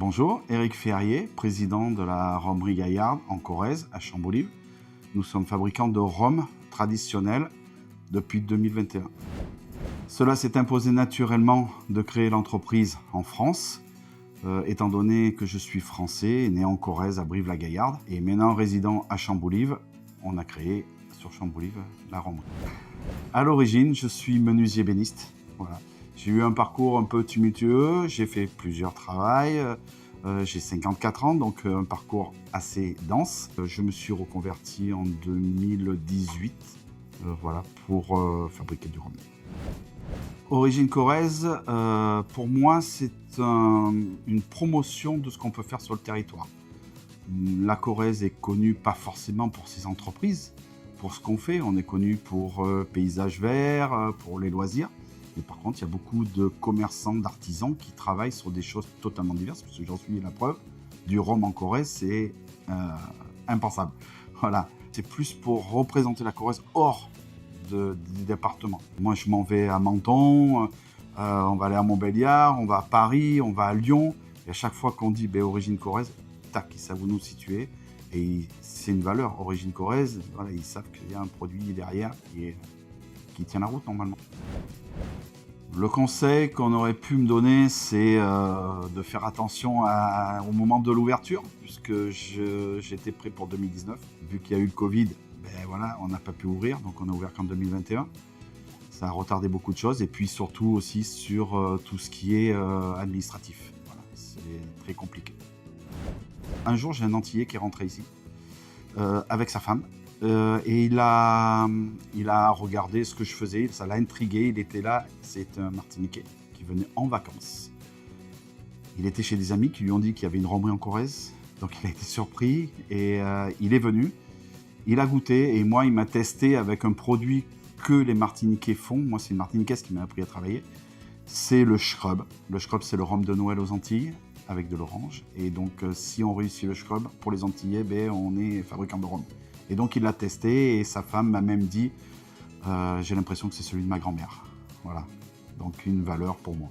Bonjour, Éric Ferrier, président de la Romerie Gaillarde en Corrèze, à Chamboullive. Nous sommes fabricants de rhum traditionnel depuis 2021. Cela s'est imposé naturellement de créer l'entreprise en France, étant donné que je suis français, né en Corrèze à Brive-la-Gaillarde, et maintenant résident à Chamboullive, on a créé sur Chamboullive la Romerie. À l'origine, je suis menuisier ébéniste. Voilà. J'ai eu un parcours un peu tumultueux, j'ai fait plusieurs travails, j'ai 54 ans, donc un parcours assez dense. Je me suis reconverti en 2018 voilà, pour fabriquer du rhum. Origine Corrèze, pour moi, c'est une promotion de ce qu'on peut faire sur le territoire. La Corrèze est connue pas forcément pour ses entreprises, pour ce qu'on fait. On est connu pour paysages verts, pour les loisirs. Mais par contre, il y a beaucoup de commerçants, d'artisans qui travaillent sur des choses totalement diverses, parce que j'en suis la preuve. Du rhum en Corrèze, c'est impensable. Voilà. C'est plus pour représenter la Corrèze hors du département. Moi, je m'en vais à Menton, on va aller à Montbéliard, on va à Paris, on va à Lyon. Et à chaque fois qu'on dit origine Corrèze, tac, ils savent où nous situer. Et c'est une valeur, origine Corrèze. Voilà, ils savent qu'il y a un produit derrière qui tient la route normalement. Le conseil qu'on aurait pu me donner, c'est de faire attention au moment de l'ouverture, puisque j'étais prêt pour 2019. Vu qu'il y a eu le Covid, voilà, on n'a pas pu ouvrir, donc on a ouvert qu'en 2021. Ça a retardé beaucoup de choses, et puis surtout aussi sur tout ce qui est administratif. Voilà, c'est très compliqué. Un jour, j'ai un Antillais qui est rentré ici, avec sa femme. Et il a regardé ce que je faisais, ça l'a intrigué, il était là, c'est un Martiniquais qui venait en vacances. Il était chez des amis qui lui ont dit qu'il y avait une romerie en Corrèze, donc il a été surpris et il est venu, il a goûté et moi il m'a testé avec un produit que les Martiniquais font, moi c'est une Martiniquaise qui m'a appris à travailler, c'est le scrub. Le scrub c'est le rhum de Noël aux Antilles avec de l'orange et donc si on réussit le scrub pour les Antillais, on est fabricant de rhum. Et donc il l'a testé et sa femme m'a même dit j'ai l'impression que c'est celui de ma grand-mère. Voilà, donc une valeur pour moi.